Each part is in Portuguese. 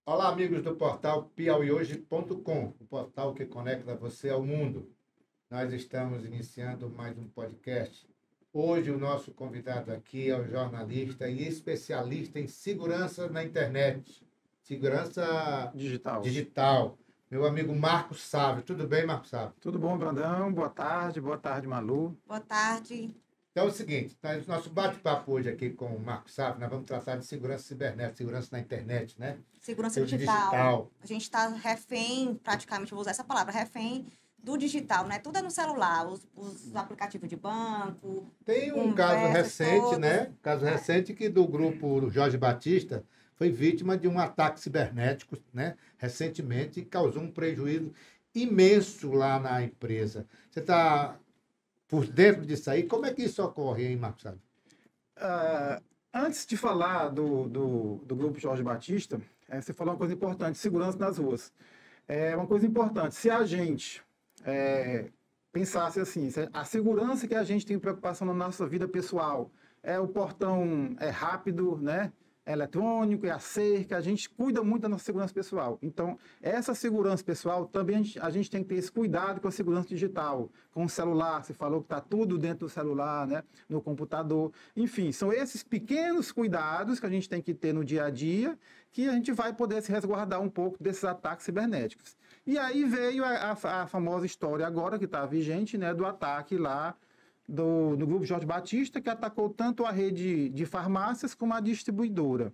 Olá, amigos do portal piauihoje.com, o portal que conecta você ao mundo. Nós estamos iniciando mais um podcast. Hoje o nosso convidado aqui é o jornalista e especialista em segurança na internet, segurança digital. Meu amigo Marcos Sávio. Tudo bem, Marcos Sávio? Tudo bom, Brandão? Boa tarde, Malu. Boa tarde. Então é o seguinte, nosso bate-papo hoje aqui com o Marcos Sávio, nós vamos tratar de segurança cibernética, segurança na internet, né? Segurança digital. A gente está refém, praticamente, vou usar essa palavra, refém do digital, né? Tudo é no celular, os aplicativos de banco. Tem um caso recente, né? Caso recente que do grupo Jorge Batista foi vítima de um ataque cibernético, né? Recentemente, e causou um prejuízo imenso lá na empresa. Você está por dentro disso aí? Como é que isso ocorre, hein, Marcos Sávio? Antes de falar do grupo Jorge Batista, você falou uma coisa importante, segurança nas ruas. É uma coisa importante, se a gente pensasse assim, a segurança que a gente tem preocupação na nossa vida pessoal, o portão rápido, né? É eletrônico, é a cerca, a gente cuida muito da nossa segurança pessoal. Então, essa segurança pessoal, também a gente tem que ter esse cuidado com a segurança digital, com o celular, você falou que está tudo dentro do celular, né? No computador. Enfim, são esses pequenos cuidados que a gente tem que ter no dia a dia, que a gente vai poder se resguardar um pouco desses ataques cibernéticos. E aí veio a famosa história agora, que está vigente, né? Do ataque lá, do grupo Jorge Batista, que atacou tanto a rede de farmácias como a distribuidora.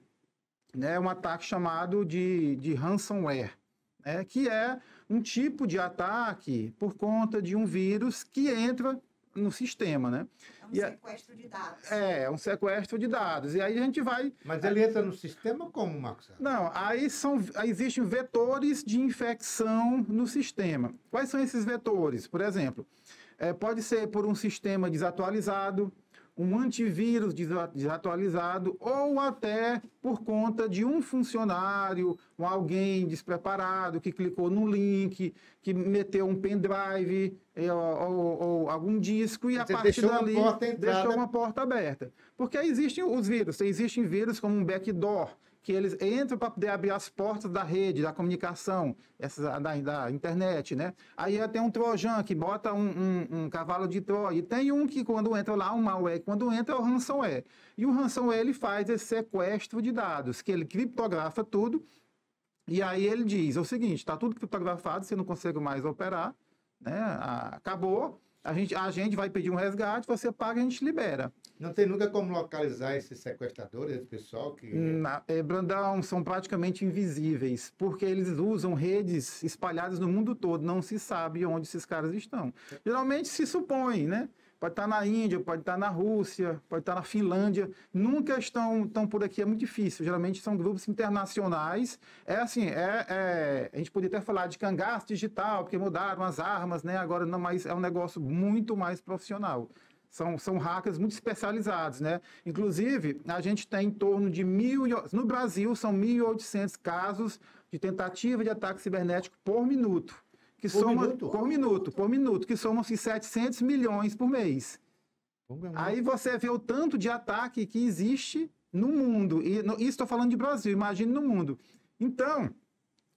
É um ataque chamado de ransomware, né? Que é um tipo de ataque por conta de um vírus que entra no sistema, né? É um sequestro de dados. É um sequestro de dados. E aí a gente vai... Mas ele entra no sistema como, Marcos? Não, aí existem vetores de infecção no sistema. Quais são esses vetores? Por exemplo, pode ser por um sistema desatualizado, um antivírus desatualizado, ou até por conta de um funcionário, alguém despreparado que clicou no link, que meteu um pendrive ou algum disco e a partir dali deixou uma porta aberta. Porque existem os vírus, existem vírus como um backdoor, que eles entram para poder abrir as portas da rede, da comunicação, da internet, né? Aí tem um trojan que bota um cavalo de Troia, e tem um que quando entra lá, um malware, quando entra é o ransomware. E o ransomware, ele faz esse sequestro de dados, que ele criptografa tudo, e aí ele diz o seguinte, está tudo criptografado, você não consegue mais operar, né? Acabou, a gente vai pedir um resgate, você paga e a gente libera. Não tem nunca como localizar esses sequestradores, esse pessoal que... Brandão, são praticamente invisíveis, porque eles usam redes espalhadas no mundo todo, não se sabe onde esses caras estão. Geralmente se supõe, né? Pode estar na Índia, pode estar na Rússia, pode estar na Finlândia, nunca estão por aqui, é muito difícil. Geralmente são grupos internacionais. A gente poderia até falar de cangaço digital, porque mudaram as armas, né? Agora não, mas é um negócio muito mais profissional. São hackers muito especializados, né? Inclusive, a gente tem em torno de no Brasil, são 1.800 casos de tentativa de ataque cibernético por minuto. Por minuto, que somam-se 700 milhões por mês. Aí você vê o tanto de ataque que existe no mundo. E isso estou falando de Brasil, imagine no mundo. Então,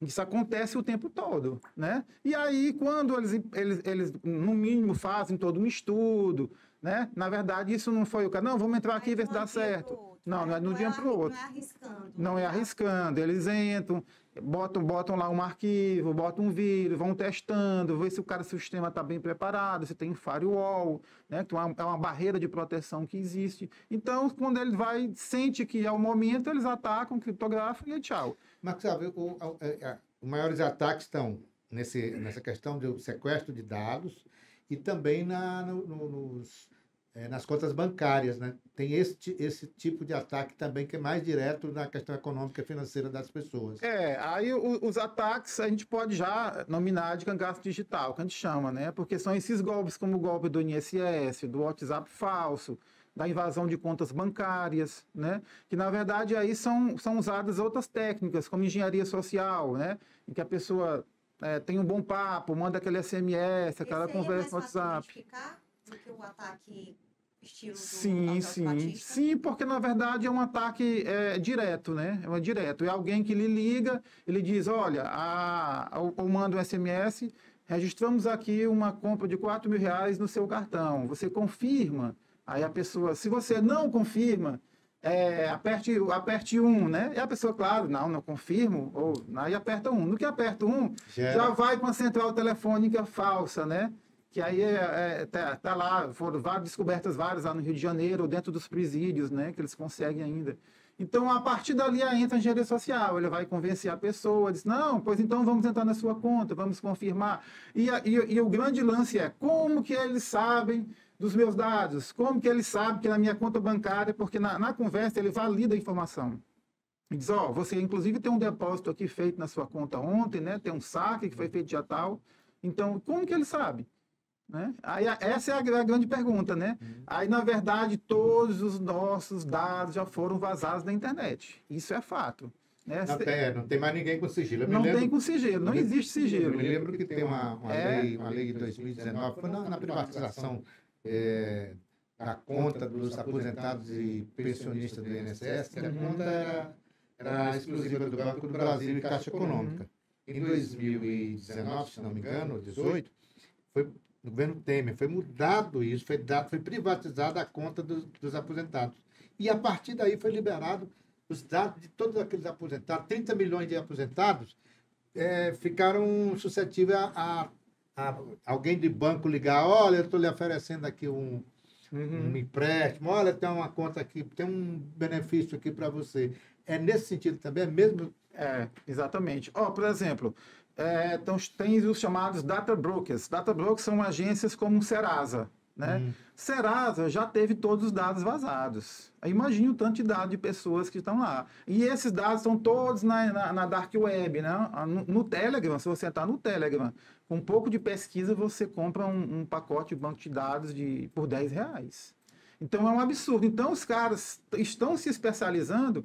isso acontece o tempo todo, né? E aí, quando eles no mínimo, fazem todo um estudo, né? Na verdade, isso não foi o caso. Não, vamos entrar aqui e ver se dá certo. Não é de um dia para o outro. Não é arriscando. Não é arriscando. Eles entram, botam lá um arquivo, botam um vírus, vão testando, ver se o sistema está bem preparado, se tem firewall, né? Que é uma barreira de proteção que existe. Então, quando ele sente que é o momento, eles atacam, criptografam e tchau. Marcos, sabe, os maiores ataques estão nessa questão do sequestro de dados e também nas contas bancárias, né? Tem esse tipo de ataque também que é mais direto na questão econômica e financeira das pessoas. Aí os ataques a gente pode já nominar de cangaço digital, que a gente chama, né? Porque são esses golpes como o golpe do INSS, do WhatsApp falso, da invasão de contas bancárias, né? Que na verdade aí são usadas outras técnicas, como engenharia social, né? Em que a pessoa tem um bom papo, manda aquele SMS, aquela conversa no WhatsApp. Do que o ataque estilo do Sim, Jorge sim. Batista? Sim, porque na verdade é um ataque direto, né? É direto. É alguém que lhe liga, ele diz, olha, ou manda um SMS, registramos aqui uma compra de R$ 4.000 no seu cartão. Você confirma? Aí a pessoa, se você não confirma, aperte 1, né? E a pessoa, claro, não confirmo, ou aí aperta 1. No que aperta 1, já vai para uma central telefônica falsa, né? Que aí tá lá, foram descobertas várias lá no Rio de Janeiro, dentro dos presídios, né? Que eles conseguem ainda. Então, a partir dali, entra a engenharia social. Ele vai convencer a pessoa, diz, não, pois então vamos entrar na sua conta, vamos confirmar. E o grande lance é, como que eles sabem dos meus dados? Como que eles sabem que é na minha conta bancária? Porque na conversa ele valida a informação. E diz, você inclusive tem um depósito aqui feito na sua conta ontem, né? Tem um saque que foi feito dia tal. Então, como que ele sabe? Né? Aí, essa é a grande pergunta, né? Aí, na verdade, todos os nossos dados já foram vazados na internet. Isso é fato. Né? Não tem mais ninguém com sigilo. Não tem com sigilo, não existe sigilo. Eu me lembro que tem uma lei de 2019, foi na privatização da conta dos aposentados e pensionistas do INSS, que a conta era exclusiva do Banco do Brasil e Caixa Econômica. Em 2019, se não me engano, 2018, foi no governo Temer, foi mudado isso, foi privatizada a conta dos aposentados. E a partir daí foi liberado os dados de todos aqueles aposentados, 30 milhões de aposentados ficaram suscetíveis a alguém de banco ligar, olha, eu estou lhe oferecendo aqui um empréstimo, olha, tem uma conta aqui, tem um benefício aqui para você. É nesse sentido também, é mesmo? Exatamente. Por exemplo, então, tem os chamados data brokers. Data brokers são agências como o Serasa. Né? Serasa já teve todos os dados vazados. Imagine o tanto de dados de pessoas que estão lá. E esses dados estão todos na Dark Web. Né? No Telegram, se você entrar no Telegram, com um pouco de pesquisa, você compra um pacote de banco de dados por R$10. Então, é um absurdo. Então, os caras estão se especializando.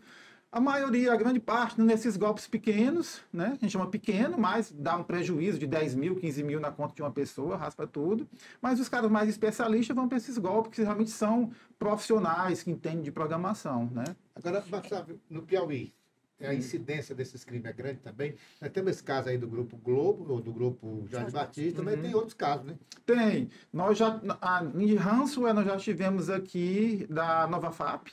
A maioria, a grande parte, nesses golpes pequenos, né? A gente chama pequeno, mas dá um prejuízo de 10 mil, 15 mil na conta de uma pessoa, raspa tudo. Mas os caras mais especialistas vão para esses golpes que realmente são profissionais, que entendem de programação, né? Agora, sabe, no Piauí, a incidência desses crimes é grande também. Nós temos esse caso aí do Grupo Globo, ou do Grupo Jorge Batista, mas tem outros casos, né? Tem. Em Ransomware, nós já tivemos aqui da Nova FAP,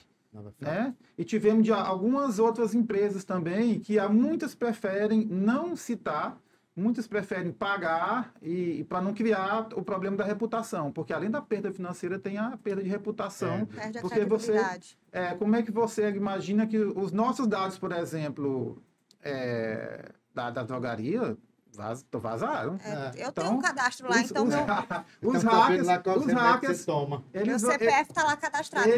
né? E tivemos de algumas outras empresas também que muitas preferem não citar, muitas preferem pagar e para não criar o problema da reputação, porque além da perda financeira tem a perda de reputação. Perde a porque credibilidade. Como é que você imagina que os nossos dados, por exemplo, da drogaria vazaram. Eu tenho um cadastro lá, então os hackers, meu CPF está lá cadastrado,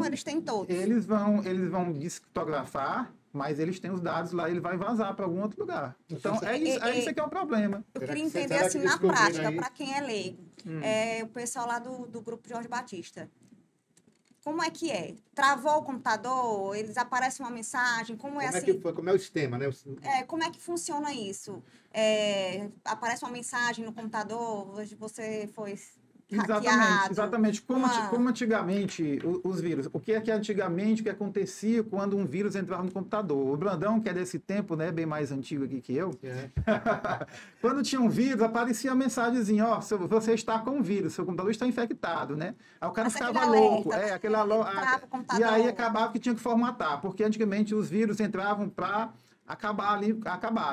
eles têm todos. Eles vão descriptografar, mas eles têm os dados lá, ele vai vazar para algum outro lugar. Então, isso que é o problema. Eu queria entender assim, na prática, para quem é leigo, o pessoal lá do Grupo Jorge Batista. Como é que é? Travou o computador? Eles aparecem uma mensagem? Como é assim? Como é o sistema, né? Como é que funciona isso? Aparece uma mensagem no computador, você foi hackeado? Exatamente. Como antigamente os vírus. O que antigamente, o que acontecia quando um vírus entrava no computador? O Brandão, que é desse tempo, né, bem mais antigo aqui que eu, quando tinha um vírus, aparecia a mensagenzinha, você está com um vírus, seu computador está infectado, né? Aí o cara ficava louco. E aí acabava que tinha que formatar, porque antigamente os vírus entravam para acabar,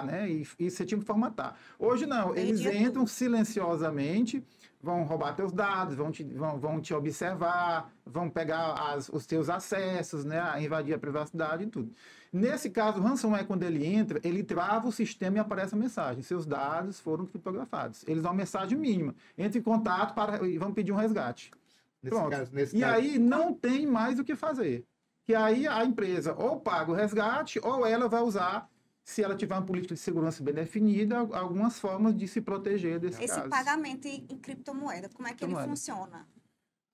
né? E você tinha que formatar. Hoje não, eles entram silenciosamente, vão roubar teus dados, vão te observar, vão pegar os teus acessos, né? Invadir a privacidade e tudo. Nesse caso, o ransomware, quando ele entra, ele trava o sistema e aparece a mensagem. Seus dados foram criptografados. Eles dão uma mensagem mínima. Entre em contato e vão pedir um resgate. Pronto. Aí não tem mais o que fazer. Que aí a empresa ou paga o resgate ou ela vai usar, se ela tiver uma política de segurança bem definida, algumas formas de se proteger desse caso. Esse pagamento em criptomoeda, como é que ele funciona?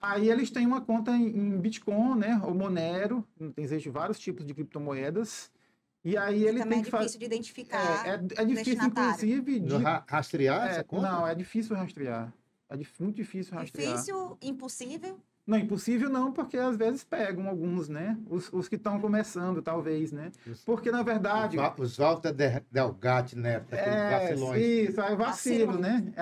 Aí eles têm uma conta em Bitcoin, né, ou Monero, existem vários tipos de criptomoedas. E aí ele também tem é difícil de identificar. É difícil, inclusive, de rastrear essa conta? Não, é difícil rastrear. Muito difícil rastrear. Difícil, impossível? Não, impossível não, porque às vezes pegam alguns, né? Os que estão começando, talvez, né? Porque, na verdade... Os Walter Delgatti, né? Aqueles vacilões. Isso, aí vacilo, né?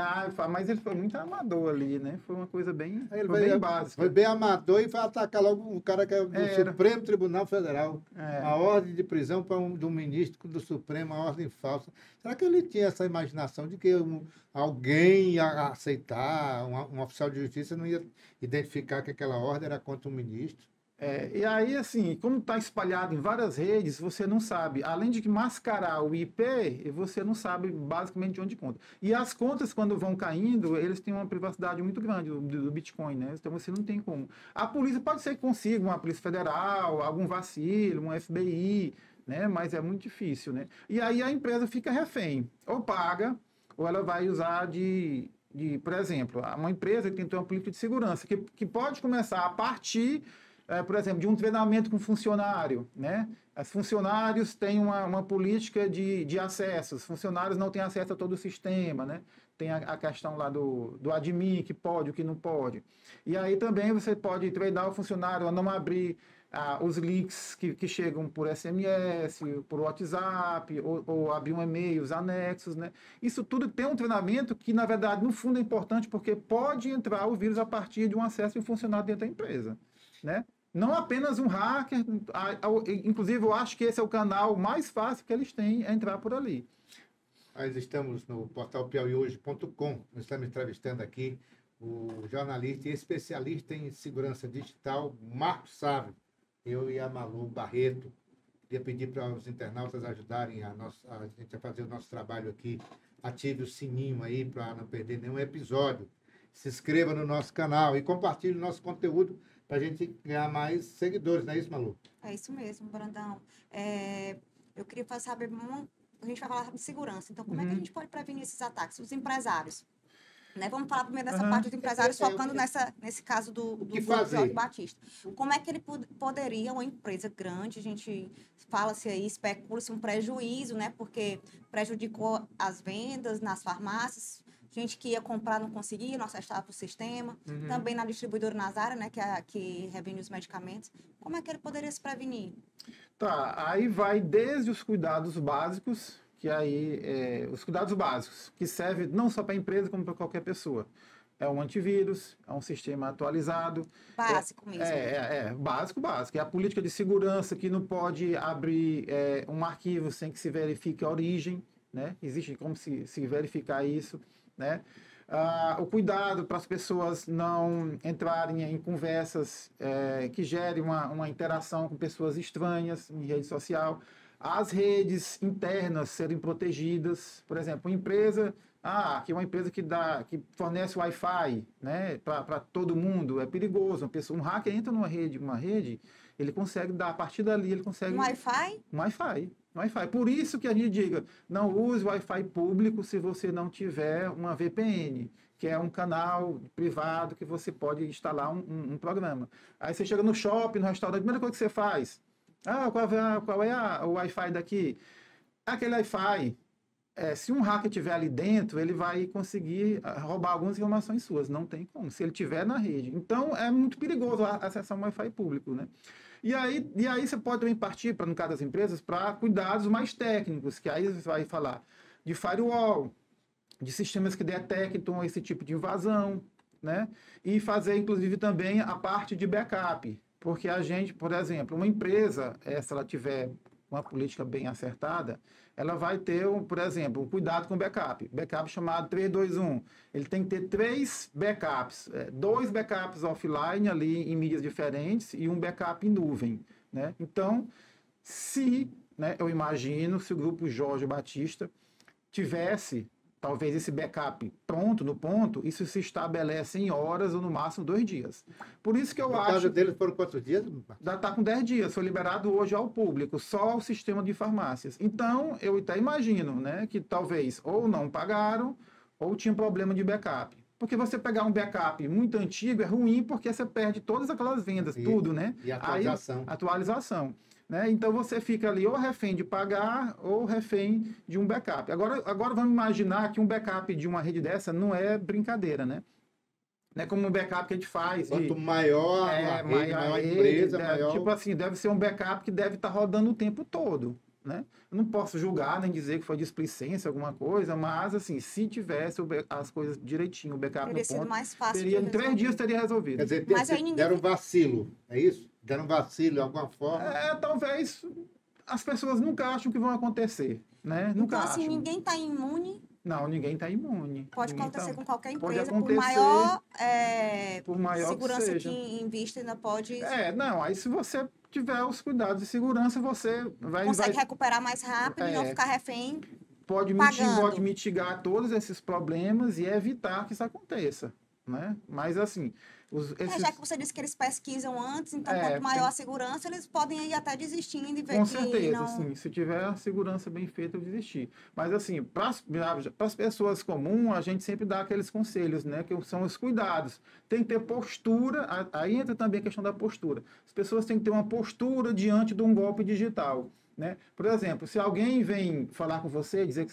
Mas ele foi muito amador ali, né? Foi uma coisa bem, bem básica. Foi bem amador e vai atacar logo um cara que é do Supremo Tribunal Federal. A ordem de prisão para do ministro do Supremo, a ordem falsa. Será que ele tinha essa imaginação de que alguém ia aceitar, um oficial de justiça não ia identificar que aquela ordem era contra um ministro? E aí, assim, como está espalhado em várias redes, você não sabe, além de mascarar o IP, você não sabe basicamente de onde conta. E as contas, quando vão caindo, eles têm uma privacidade muito grande do Bitcoin, né? Então você não tem como. A polícia pode ser que consiga, uma Polícia Federal, algum vacilo, um FBI, né? Mas é muito difícil, né? E aí a empresa fica refém, ou paga, ou ela vai usar por exemplo, uma empresa que tem uma política de segurança, que pode começar a partir... por exemplo, de um treinamento com funcionário, né? Os funcionários têm uma política de acesso, os funcionários não têm acesso a todo o sistema, né? Tem a questão lá do admin, que pode, o que não pode. E aí também você pode treinar o funcionário a não abrir os links que chegam por SMS, por WhatsApp, ou abrir um e-mail, os anexos, né? Isso tudo tem um treinamento que, na verdade, no fundo é importante porque pode entrar o vírus a partir de um acesso de um funcionário dentro da empresa, né? Não apenas um hacker, inclusive eu acho que esse é o canal mais fácil que eles têm, é entrar por ali. Nós estamos no portal piauihoje.com, nós estamos entrevistando aqui o jornalista e especialista em segurança digital, Marcos Sávio, eu e a Malu Barreto. Queria pedir para os internautas ajudarem a gente a fazer o nosso trabalho aqui. Ative o sininho aí para não perder nenhum episódio. Se inscreva no nosso canal e compartilhe o nosso conteúdo para a gente ganhar mais seguidores, não é isso, Malu? É isso mesmo, Brandão. Eu queria saber, a gente vai falar de segurança, então como é que a gente pode prevenir esses ataques? Os empresários, né? Vamos falar primeiro dessa parte dos empresários, focando nesse caso do Jorge Batista. Como é que ele poderia, uma empresa grande, a gente fala-se aí, especula-se um prejuízo, né? Porque prejudicou as vendas nas farmácias, gente que ia comprar não conseguia, não acessava o sistema. Também na distribuidora Nazara, né, que revende os medicamentos. Como é que ele poderia se prevenir? Tá, aí vai desde os cuidados básicos, os cuidados básicos, que servem não só para a empresa, como para qualquer pessoa. É um antivírus, é um sistema atualizado. Básico mesmo. Básico. É a política de segurança que não pode abrir um arquivo sem que se verifique a origem, né? Existe como se verificar isso, né? O cuidado para as pessoas não entrarem em conversas que gerem uma interação com pessoas estranhas em rede social. As redes internas serem protegidas. Por exemplo, uma empresa... aqui é uma empresa que fornece Wi-Fi, né, para todo mundo. É perigoso. Um hacker entra numa rede, ele consegue dar, a partir dali, ele consegue... Um Wi-Fi? Um Wi-Fi. Por isso que a gente diga, não use Wi-Fi público se você não tiver uma VPN, que é um canal privado que você pode instalar um programa. Aí você chega no shopping, no restaurante, a primeira coisa que você faz, qual é o Wi-Fi daqui? Aquele Wi-Fi, se um hacker estiver ali dentro, ele vai conseguir roubar algumas informações suas, não tem como, se ele estiver na rede. Então, é muito perigoso acessar um Wi-Fi público, né? E aí você pode também partir, no caso das empresas, para cuidados mais técnicos, que aí você vai falar de firewall, de sistemas que detectam esse tipo de invasão, né? E fazer, inclusive, também a parte de backup. Porque a gente, por exemplo, uma empresa, se ela tiver uma política bem acertada, ela vai ter, por exemplo, um cuidado com backup. Backup chamado 3-2-1. Ele tem que ter 3 backups. 2 backups offline ali em mídias diferentes e um backup em nuvem, né? Então, eu imagino, se o grupo Jorge Batista tivesse talvez esse backup pronto, no ponto, isso se estabelece em horas ou no máximo 2 dias. Por isso que eu acho... No caso deles foram quantos dias? Está com 10 dias, foi liberado hoje ao público, só o sistema de farmácias. Então, eu até imagino, né, que talvez ou não pagaram ou tinha problema de backup. Porque você pegar um backup muito antigo é ruim porque você perde todas aquelas vendas, tudo, né? E atualização. Aí, atualização. Né? Então, você fica ali ou refém de pagar ou refém de um backup. Agora vamos imaginar que um backup de uma rede dessa não é brincadeira, né? né? Como um backup que a gente faz. Quanto maior a rede, maior a empresa, maior... Tipo assim, deve ser um backup que deve estar rodando o tempo todo, né? Eu não posso julgar nem dizer que foi displicência, alguma coisa, mas assim, se tivesse as coisas direitinho, o backup Teria no sido ponto, mais fácil de teria, em 3 resolver. dias teria resolvido. Quer dizer, Mas aí ninguém- deram vacilo, é isso? Deram vacilo de alguma forma. Talvez as pessoas nunca acham que vão acontecer, né? Nunca Então, assim, acham. ninguém está imune, Não, ninguém está imune. pode Ninguém acontecer tá- com qualquer pode empresa, acontecer, por por maior que segurança seja. que invista, ainda pode... Não, aí se você tiver os cuidados de segurança, você consegue recuperar mais rápido e não ficar refém. pode pagando. mitigar todos esses problemas e evitar que isso aconteça, né? Mas assim, Já que você disse que eles pesquisam antes, então É, quanto maior a segurança, eles podem ir até desistindo e ver com que certeza, não... sim. Se tiver a segurança bem feita, eu desistir. Mas assim, para as pessoas comuns, a gente sempre dá aqueles conselhos, né? Que são os cuidados. Tem que ter postura, aí entra também a questão da postura. As pessoas têm que ter uma postura diante de um golpe digital, né? Por exemplo, se alguém vem falar com você, dizer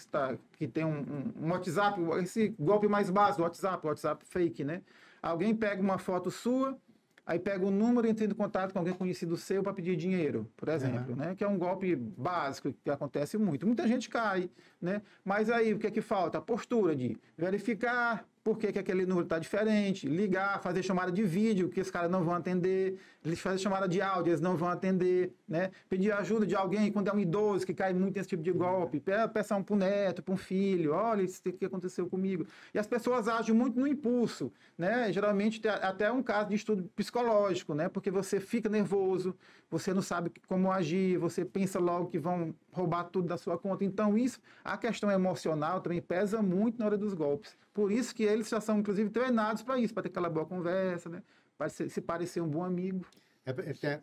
que tem um WhatsApp, esse golpe mais básico, WhatsApp fake, né? Alguém pega uma foto sua, aí pega o número e entra em contato com alguém conhecido seu para pedir dinheiro, por exemplo, né? Que é um golpe básico que acontece muito. Muita gente cai, né? Mas aí o que é que falta? A postura de verificar por que aquele número está diferente, ligar, fazer chamada de vídeo, que os caras não vão atender, eles fazem chamada de áudio, eles não vão atender, né? Pedir ajuda de alguém quando é um idoso que cai muito nesse tipo de golpe, peça para um neto, para um filho, olha isso que aconteceu comigo. E as pessoas agem muito no impulso, né? Geralmente tem até um caso de estudo psicológico, né? Porque você fica nervoso, você não sabe como agir, você pensa logo que vão roubar tudo da sua conta. Então isso, a questão emocional também pesa muito na hora dos golpes. Por isso que eles já são, inclusive, treinados para isso, para ter aquela boa conversa, né? Para se parecer um bom amigo.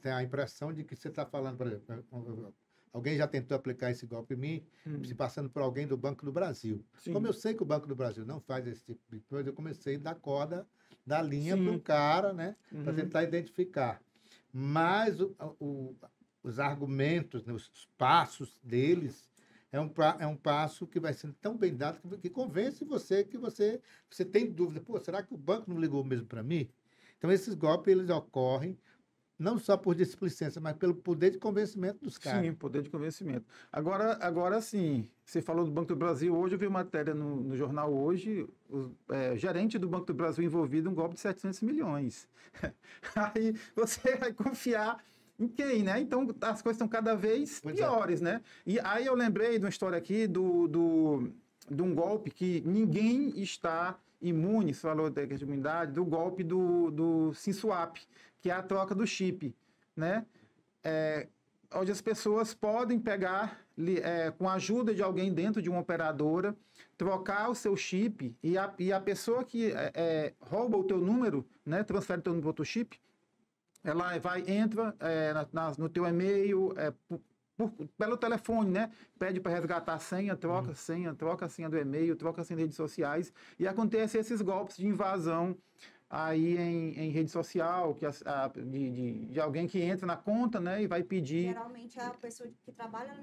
Tem a impressão de que você está falando, por exemplo, alguém já tentou aplicar esse golpe em mim, se passando por alguém do Banco do Brasil. Sim. Como eu sei que o Banco do Brasil não faz esse tipo de coisa, eu comecei a dar corda da linha Sim. para o cara, né? Para tentar identificar. Mas os argumentos, né, os passos deles, é um passo que vai sendo tão bem dado que convence você que você tem dúvida. Pô, será que o banco não ligou mesmo para mim? Então, esses golpes, eles ocorrem não só por displicência, mas pelo poder de convencimento dos caras. Sim, poder de convencimento. Agora sim, você falou do Banco do Brasil. Hoje eu vi uma matéria no jornal hoje, o gerente do Banco do Brasil envolvido em um golpe de 700 milhões. Aí você vai confiar em quem, né? Então, as coisas estão cada vez piores, né? E aí eu lembrei de uma história aqui de um golpe que ninguém está imune, você falou da imunidade, do golpe do SimSwap, que é a troca do chip, né? Onde as pessoas podem pegar, com a ajuda de alguém dentro de uma operadora, trocar o seu chip e a pessoa que rouba o teu número, né? Transfere o teu número para outro chip, ela entra no teu e-mail, pelo telefone, né? Pede para resgatar a senha, troca a senha do e-mail, troca a senha de redes sociais, e acontece esses golpes de invasão aí em rede social, de alguém que entra na conta, né? E vai pedir... Geralmente é a pessoa que trabalha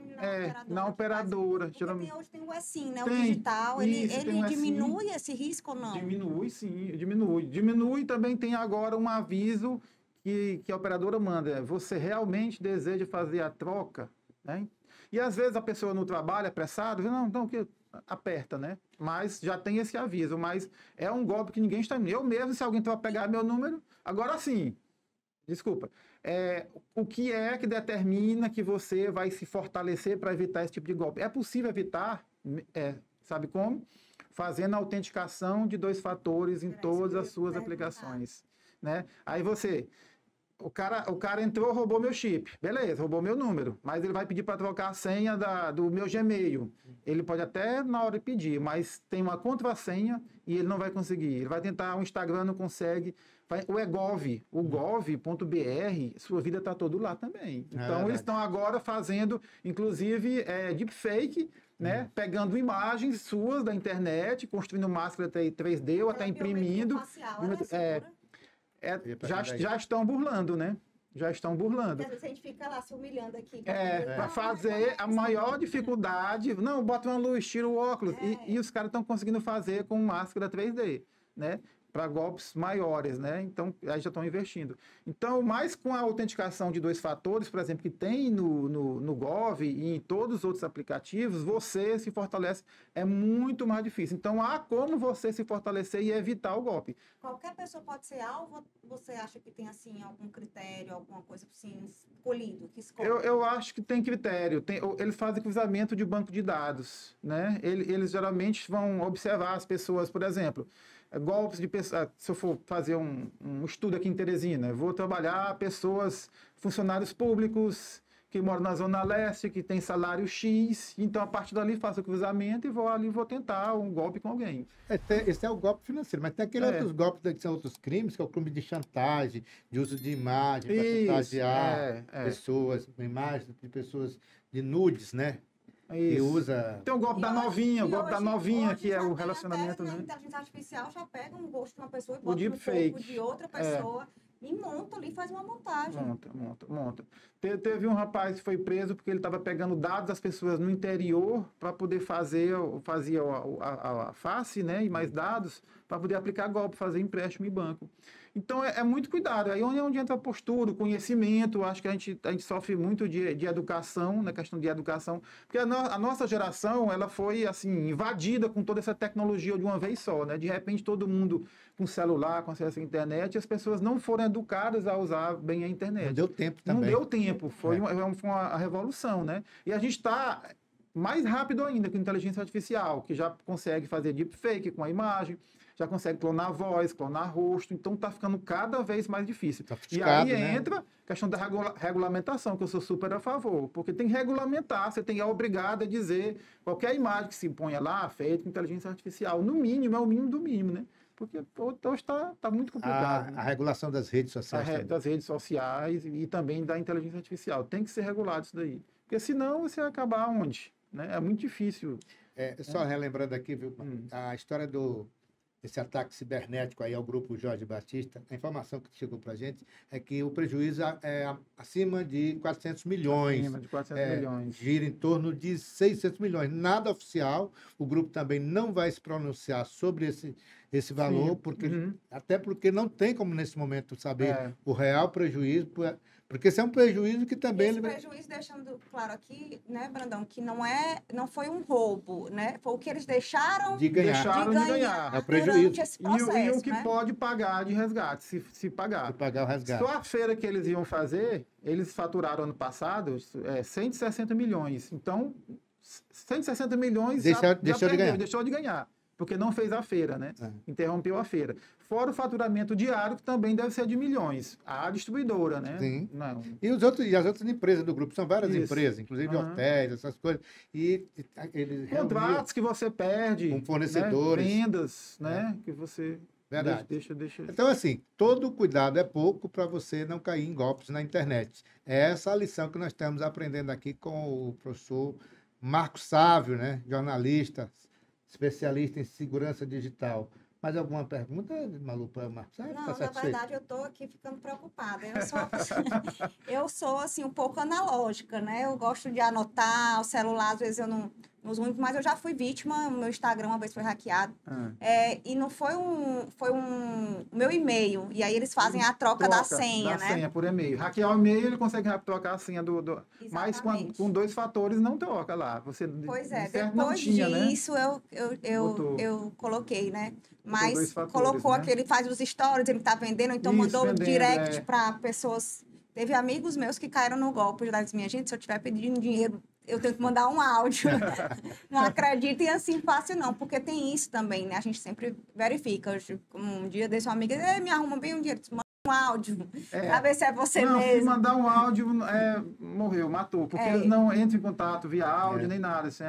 na operadora. Hoje tem o eSIM, né? O Tem, digital, isso, ele tem o diminui esse risco ou não? Diminui, sim, diminui. Diminui e também tem agora um aviso que a operadora manda. Você realmente deseja fazer a troca? Né? E às vezes a pessoa no trabalho, apressada, não, que aperta, né? Mas já tem esse aviso. Mas é um golpe que ninguém está... Eu mesmo, se alguém pegar meu número... Agora sim, desculpa. O que é que determina que você vai se fortalecer para evitar esse tipo de golpe? É possível evitar, sabe como? Fazendo a autenticação de 2 fatores em todas as suas aplicações. Né? Aí você... O cara entrou, roubou meu chip. Beleza, roubou meu número. Mas ele vai pedir para trocar a senha do meu Gmail. Ele pode até na hora pedir, mas tem uma contrassenha e ele não vai conseguir. Ele vai tentar, o Instagram não consegue. O o gov.br, sua vida está todo lá também. Então, eles estão agora fazendo, inclusive, deepfake, né? Pegando imagens suas da internet, construindo máscara 3D ou até imprimindo. Já estão burlando, né? Já estão burlando. Às vezes a gente fica lá se humilhando aqui. Para fazer a maior dificuldade. Não, bota uma luz, tira o óculos. E os caras estão conseguindo fazer com máscara 3D, né? para golpes maiores, né? Então, aí já estão investindo. Então, mais com a autenticação de 2 fatores, por exemplo, que tem no Gov e em todos os outros aplicativos, você se fortalece, é muito mais difícil. Então, há como você se fortalecer e evitar o golpe. Qualquer pessoa pode ser alvo? Você acha que tem, assim, algum critério, alguma coisa, assim, escolhido, que escolhe? Eu acho que tem critério. Eles fazem cruzamento de banco de dados, né? Eles geralmente vão observar as pessoas, por exemplo, golpes de pessoas. Se eu for fazer um estudo aqui em Teresina, eu vou trabalhar pessoas, funcionários públicos que moram na Zona Leste, que tem salário X, então a partir dali faço o cruzamento e vou tentar um golpe com alguém. Esse é o golpe financeiro, mas tem aqueles outros golpes que são outros crimes, que é o crime de chantagem, de uso de imagem para chantagear pessoas, imagens de pessoas de nudes, né? Que usa... Tem o golpe da novinha, que é o relacionamento, até, né? A inteligência artificial já pega um rosto de uma pessoa e O bota no deepfake. corpo de outra pessoa e monta ali, faz uma montagem. Monta. Teve um rapaz que foi preso porque ele estava pegando dados das pessoas no interior para poder fazia a face, né? E mais dados para poder aplicar golpe, fazer empréstimo em banco. Então, é muito cuidado. Aí onde entra a postura, o conhecimento. Acho que a gente sofre muito de educação, na questão de educação. Porque a nossa geração, ela foi, assim, invadida com toda essa tecnologia de uma vez só, né? De repente, todo mundo com celular, com acesso à internet, e as pessoas não foram educadas a usar bem a internet. Não deu tempo também. Não deu tempo. Foi uma revolução, né? E a gente está mais rápido ainda que a inteligência artificial, que já consegue fazer deepfake com a imagem, já consegue clonar a voz, clonar rosto, então está ficando cada vez mais difícil. E aí entra a questão da regulamentação, que eu sou super a favor, porque tem que regulamentar, você tem a obrigada a dizer qualquer imagem que se ponha lá, feita com inteligência artificial, no mínimo, é o mínimo do mínimo, né? Porque hoje está muito complicado. A regulação das redes sociais. Das redes sociais e também da inteligência artificial. Tem que ser regulado isso daí. Porque senão você vai acabar onde? Né? É muito difícil. Só relembrando aqui, viu, a história desse ataque cibernético aí ao grupo Jorge Batista, a informação que chegou para a gente é que o prejuízo é acima de 400 milhões. Acima de 400 milhões. Gira em torno de 600 milhões. Nada oficial. O grupo também não vai se pronunciar sobre esse valor, até porque não tem como, nesse momento, saber o real prejuízo, porque esse é um prejuízo que também... Esse prejuízo, deixando claro aqui, né, Brandão, que não foi um roubo, né? Foi o que eles deixaram de ganhar. É o prejuízo. Esse processo, e o que né? pode pagar de resgate, se pagar. Se pagar o resgate. Só a feira que eles iam fazer, eles faturaram ano passado 160 milhões. Então, 160 milhões deixou de ganhar. Porque não fez a feira, né? Interrompeu a feira. Fora o faturamento diário, que também deve ser de milhões. A distribuidora, né? Sim. Não. E as outras empresas do grupo, são várias empresas, inclusive hotéis, essas coisas. E eles contratos que você perde. Com fornecedores. Né? Vendas, né? Que você... Verdade. Deixa. Então, assim, todo cuidado é pouco para você não cair em golpes na internet. É essa a lição que nós estamos aprendendo aqui com o professor Marcos Sávio, né? Jornalista, especialista em segurança digital. Mais alguma pergunta, Malu, para o Marcos? Não, na verdade, eu estou aqui ficando preocupada. Eu sou, assim, um pouco analógica, né? Eu gosto de anotar o celular, às vezes eu não uso muito, mas eu já fui vítima, o meu Instagram uma vez foi hackeado. E não foi o meu e-mail. E aí eles fazem a troca da senha, né? Senha por e-mail. Hackear o e-mail, ele consegue trocar a senha mas com 2 fatores não troca lá. Você, pois é, depois disso eu coloquei, né? Mas colocou aquele, faz os stories, ele tá vendendo, então mandou direct para pessoas. Teve amigos meus que caíram no golpe, da minha gente, se eu estiver pedindo dinheiro, eu tenho que mandar um áudio. Não acreditem assim fácil, não, porque tem isso também, né? A gente sempre verifica. Um dia desse uma amiga, me arruma bem um dinheiro, manda um áudio, pra ver se é você mesmo. Se mandar um áudio, morreu, matou, porque eles não entram em contato via áudio, nem nada. Assim,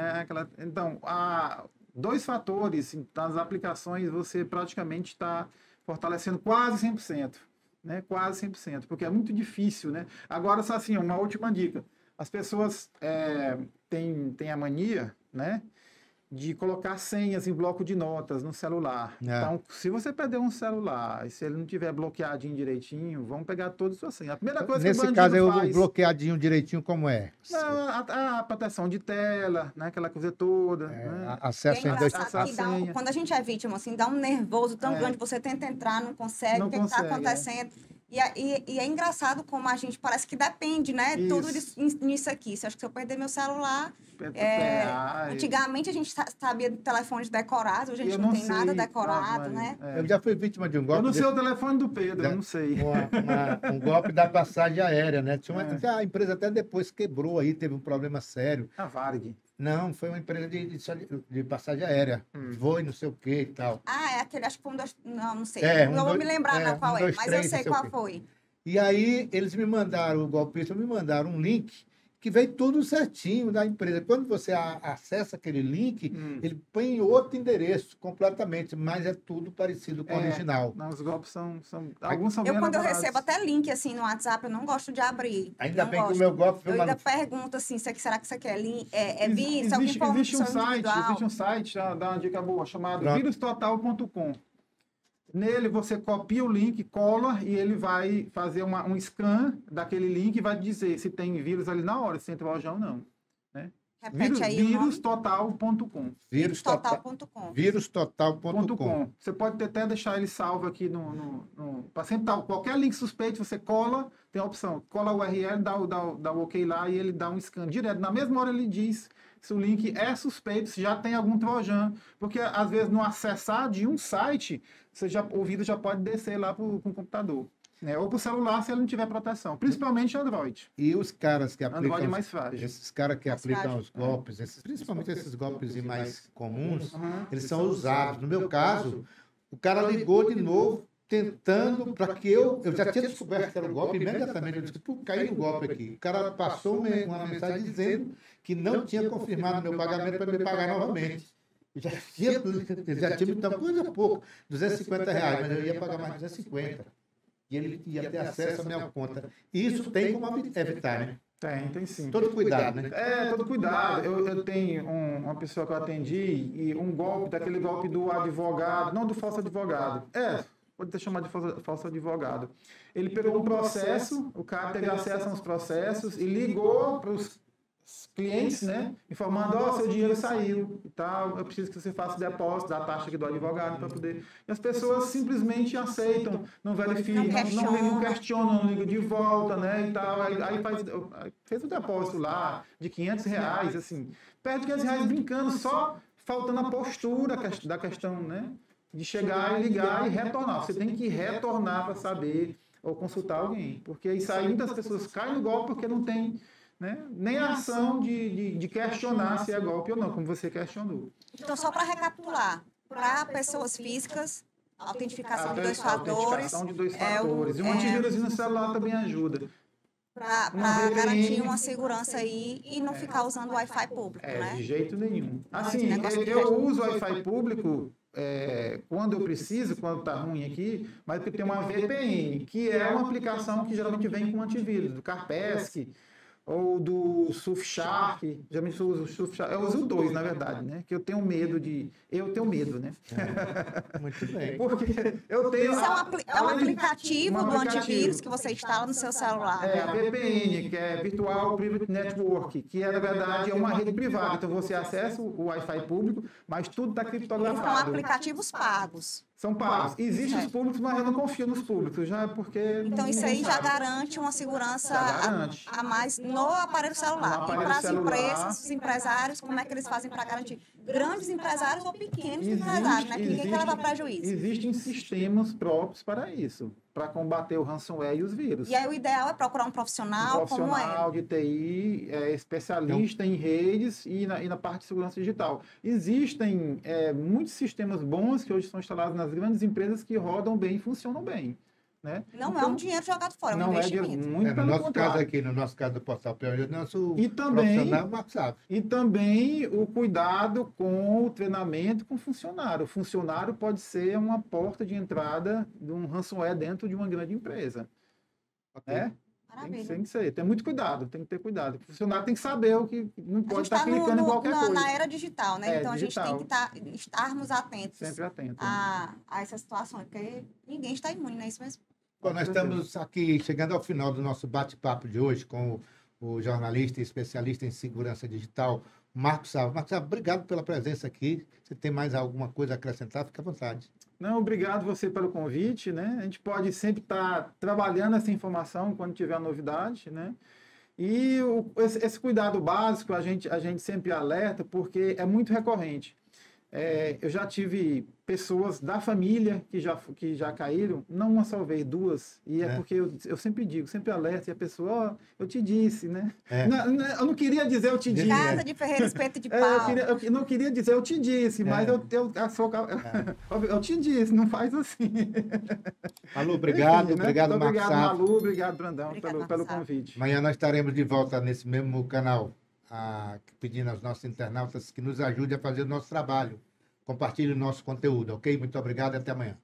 então, há 2 fatores nas aplicações, você praticamente está fortalecendo quase 100%. Né? Quase 100%, porque é muito difícil, né? Agora, só assim, uma última dica. As pessoas têm a mania, né? de colocar senhas em bloco de notas no celular. É. Então, se você perder um celular e se ele não tiver bloqueadinho direitinho, vão pegar todas as suas senhas. A primeira coisa que o Nesse bandido caso, faz... o bloqueadinho direitinho como é? Não, a proteção de tela, né? Aquela coisa toda. É, Né? acesso É em dois... engraçado que senha. quando a gente é vítima, assim, dá um nervoso tão É. grande, você tenta entrar, não consegue, Não o que está consegue, acontecendo. E é engraçado como a gente parece que depende, né? Isso. Tudo nisso aqui. Se eu acho que se eu perder meu celular. Ai, Antigamente a gente sabia de telefones decorados, hoje a gente eu não tem sei. nada Ave decorado, Maria. né? É. Eu já fui vítima de um golpe Eu não sei desse. o telefone do Pedro, eu não sei. Um golpe da passagem aérea, né? É. A empresa até depois quebrou aí, teve um problema sério. A Varg. Não, foi uma empresa de passagem aérea. Foi, não sei o que e tal. Ah, é aquele, acho que foi um dos. Não sei. É, não um, vou dois- me lembrar é, não, qual um, é, dois, mas três, eu sei não sei o qual quê. foi. E aí eles me mandaram, o golpista me mandaram um link que veio tudo certinho da empresa. Quando você acessa aquele link, ele põe em outro endereço completamente, mas é tudo parecido com o original. Não, os golpes são alguns são bem Quando eu elaborados. recebo até link assim no WhatsApp, eu não gosto de abrir. Ainda não bem que gosto. o meu golpe foi Eu ainda uma... pergunto assim, será que isso aqui é link? É vírus? Alguém Existe, falou existe um informação site, individual? existe um site, já dá uma dica boa, chamado Pronto. virustotal.com. Nele você copia o link, cola e ele vai fazer um scan daquele link e vai dizer se tem vírus ali na hora, se tem trojão ou não. Né? Repete aí o nome. Virustotal.com. Virustotal.com. Virustotal.com. Você pode até deixar ele salvo aqui para sempre dar qualquer link suspeito, você cola, tem a opção, cola o URL, dá o OK lá e ele dá um scan direto. Na mesma hora ele diz se o link é suspeito, se já tem algum trojan. Porque às vezes no acessar de um site, o vírus já pode descer lá para o computador. Né? Ou para o celular se ele não tiver proteção. Principalmente Android. E os caras que Android aplicam... é mais frágil. Esses caras que Mais aplicam frágil. os golpes, principalmente esses golpes mais comuns, Uhum. eles são usados. No meu caso, o cara ligou de novo, tentando para que eu já tinha descoberto que era um golpe imediatamente. Eu disse, pô, caí no golpe aqui. O cara passou uma mensagem dizendo que não tinha confirmado meu pagamento para me pagar novamente. Ele já tinha me dado coisa pouco, R$250, mas eu ia pagar mais 250. E ele ia ter acesso à minha conta. Isso tem como evitar, né? Tem sim. Todo cuidado, né? Todo cuidado. Eu tenho uma pessoa que eu atendi e um golpe, daquele golpe do advogado, não do falso advogado. Pode ter chamado de falso advogado. Ele pegou um processo, o cara teve acesso aos processos e ligou para os clientes, né? Informando, seu dinheiro saiu e tal, eu preciso que você faça o depósito da taxa aqui do advogado para poder... E as pessoas simplesmente aceitam, não verificam, não questionam, não ligam de volta, né? E tal, aí fez o depósito lá de R$500, assim, perde R$500 brincando, só faltando a postura da questão, né? De chegar e ligar e retornar. Você tem que retornar para saber ou consultar alguém, porque isso aí muitas pessoas caem no golpe porque não tem... Né? Nem a ação de questionar se é golpe ou não, como você questionou. Então, só para recapitular, para pessoas físicas, autentificação de 2 fatores. Autenticação de 2 fatores. E um antivírus no celular também ajuda. Para garantir uma segurança aí e não ficar usando Wi-Fi público, né? De jeito nenhum. Assim, negócio de eu uso Wi-Fi público quando eu preciso, quando está ruim aqui, mas porque tem uma VPN, que é uma aplicação que geralmente vem com antivírus, do Kaspersky, ou do Surfshark, geralmente eu uso o Surfshark, eu uso 2, na verdade, né? Que eu tenho medo, né? Muito bem. Porque eu tenho... Isso é um aplicativo do antivírus que você instala no seu celular. A VPN, que é Virtual Private Network, que na verdade é uma rede privada, então você acessa o Wi-Fi público, mas tudo está São criptografado. aplicativos pagos. São pagos. Existem os públicos, mas eu não confio nos públicos, já porque... Então, isso aí já garante uma segurança a mais no aparelho celular. E para as empresas, os empresários, como é que eles fazem para garantir? Grandes empresários ou pequenos empresários, né? Que ninguém quer levar prejuízo. Existem sistemas próprios para isso, para combater o ransomware e os vírus. E aí o ideal é procurar um profissional, como é? De TI, especialista em redes e na parte de segurança digital. Existem muitos sistemas bons que hoje são instalados nas grandes empresas que rodam bem e funcionam bem. Né? Não é um dinheiro jogado fora, é um não investimento. Muito no pelo nosso contrário. caso aqui, no nosso caso do Portal Piauí, nosso profissional WhatsApp. E também o cuidado com o treinamento com o funcionário. O funcionário pode ser uma porta de entrada de um ransomware dentro de uma grande empresa. Okay. Né? Maravilha. Tem que ser. Tem muito cuidado, tem que ter cuidado. O funcionário tem que saber o que não A pode gente estar está clicando em qualquer coisa. na era digital, né? É, Então digital. a gente tem que estarmos atentos Sempre atento. a essas situações, porque ninguém está imune, não é isso mesmo? Bom, nós estamos aqui chegando ao final do nosso bate-papo de hoje com o jornalista e especialista em segurança digital, Marcos Sávio. Marcos Sávio, obrigado pela presença aqui. Se tem mais alguma coisa a acrescentar, fique à vontade. Não, obrigado você pelo convite, né? A gente pode sempre estar trabalhando essa informação quando tiver novidade, né? E esse cuidado básico a gente sempre alerta porque é muito recorrente. Eu já tive pessoas da família que já caíram, não uma só vez, duas. E é porque eu sempre digo, sempre alerto, e a pessoa, ó, eu te disse, né? Eu não queria dizer eu te disse. Casa de Ferreira, espeto de pau. Eu não queria dizer eu te disse, mas eu te disse, não faz assim. Malu, obrigado. Enfim, né? Obrigado, Muito Marcos obrigado, Sávio. Malu, obrigado, Brandão, Obrigado, pelo Marcos Sávio. convite. Amanhã nós estaremos de volta nesse mesmo canal, pedindo aos nossos internautas que nos ajudem a fazer o nosso trabalho. Compartilhe o nosso conteúdo, ok? Muito obrigado e até amanhã.